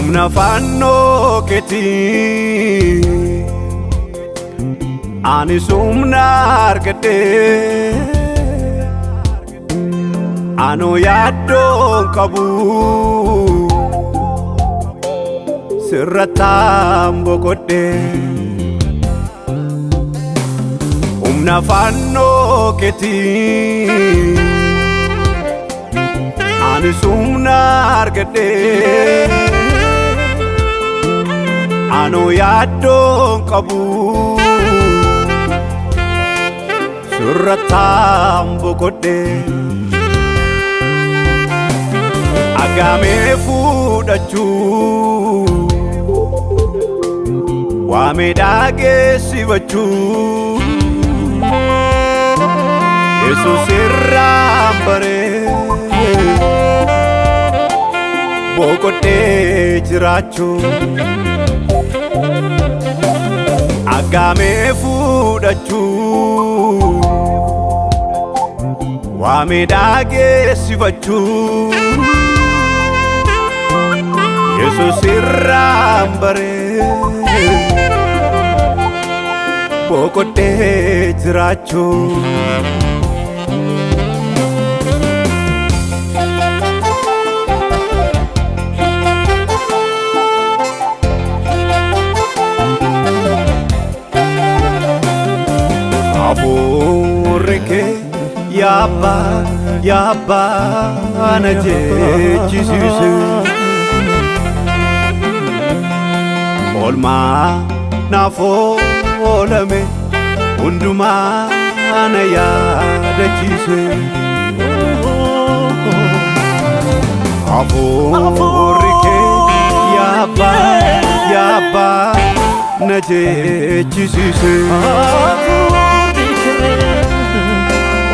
Humna fannoo keetii ani humna argadhee anoo yaaddoon qabu sirrattaan boqodhee humna fannoo keetii ani humna argadhee anoo yaaddoon qabu sirrattaan boqodhee agaamee fudhachuu waamee dhageessifachuu Yesuus irraan baree boqodhee jiraachuu agaamee fudhachuu waamee dhageessifachuu Yesuus irraan baree boqodhee jiraachuu Aborreke yaabba na jechisise Olmaa naaf oolame hundumaa na yaadachise Aborreke yaabba na jechisise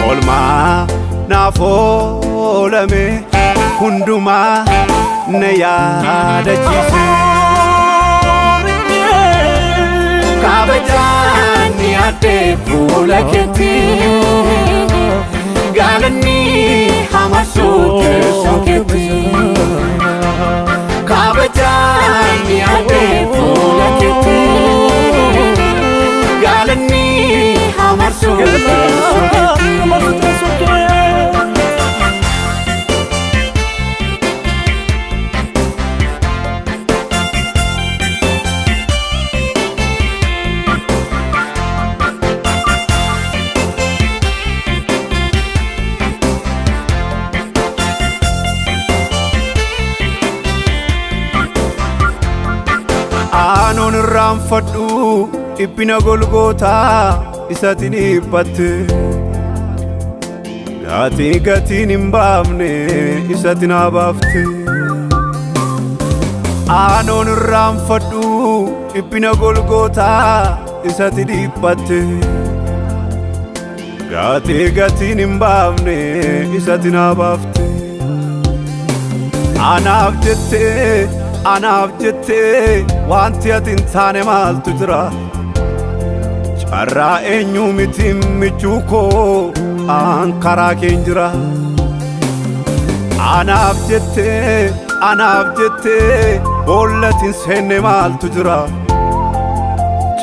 Olmaa naaf oolame hundumaa na yaadachise kabajaan yaadee fuula keetii gaalanni hamasuu teessoo keetii kabajaan yaadee fuula keetii gaalanni hamasuu teessoo keetii Anoon irraanfadhu dhiphina Golgootaa isatiin dhiphatte gatiin hin baafne isatiin habaafte Anoon irraanfadhu dhiphina Golgootaa isatiin dhiphatte gatiin hin baafne isatiin habaafte Anaaf jettee wanti ati hin taane maaltu jira carraa eenyu miti michuu koo an karaa kee jira Anaaf jettee boollati hin seenne maaltu jira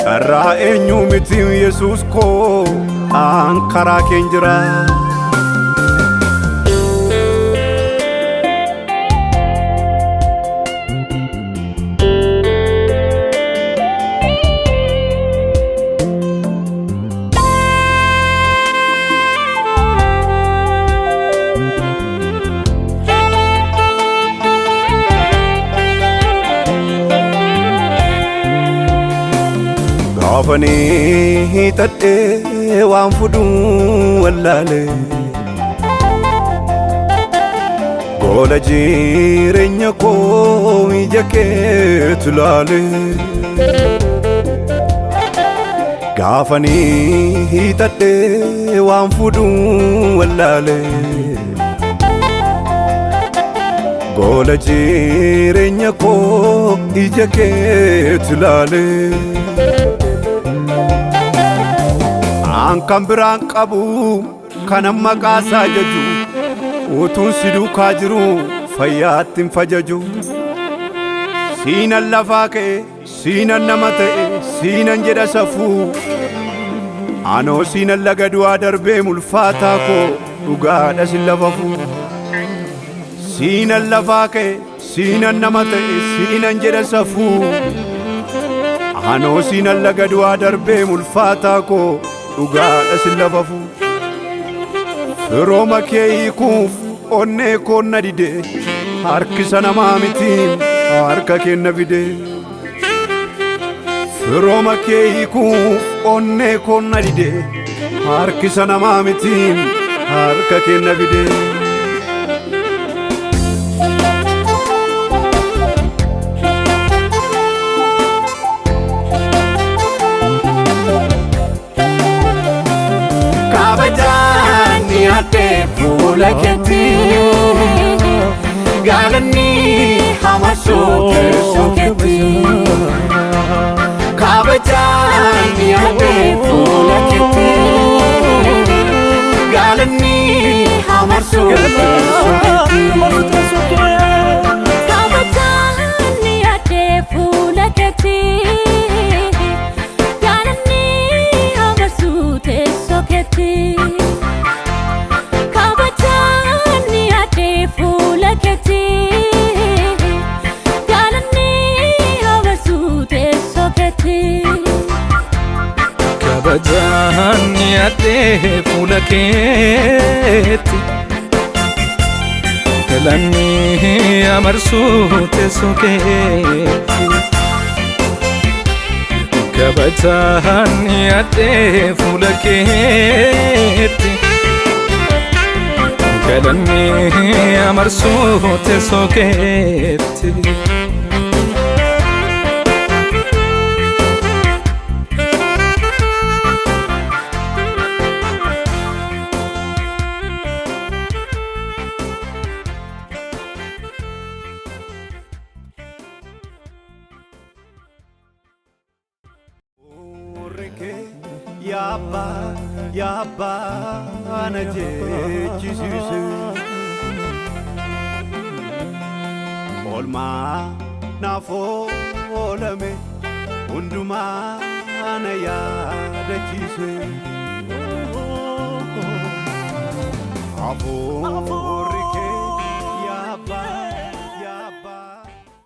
carraa eenyu miti Yesuus koo an karaa kee jira Gaafanii hidhadhee waan fudhuu wallaale Goola jireenya koo ija keetu laale Gaafanii hidhadhee waan fudhuu wallaale Goola jireenya koo ija keetu laale An kan biraan qabu kana maqaasaa jaju utuun si duukaa jiru fayyaatti hin fajaju Siinan lafaa ka'e siinan nama ta'e siinan jedha safuu anoo siinan laga du'aa darbee mulfaataa koo dhugaadha sin lafafuu siinan lafaa ka'e siinan nama ta'e siinan jedha safuu anoo siinan laga du'aa darbee mulfaataa koo dhugaadha sin lafafuu firooma kee hiikuuf onnee koo na dide harkisa namaa mitiin harka kenna fide firooma kee hiikuuf onnee koo na dide harkisa namaa mitiin harka kenna fide kabajani ate fuula keetii Galani hamasuke suketi kabajani ate fuula keetii Galani hamasuke suketi kabajani ate fuula keetii Galani hamasuke suketi kabajani ate fuula kabajani ate fuula keetti galani amarsuu teessoo keetti kabajani ate fuula keetti galani amarsuu teessoo keetti Yabba ana jechisiise olmaa naafoo oolame hundumaa ana yaadachiise afoo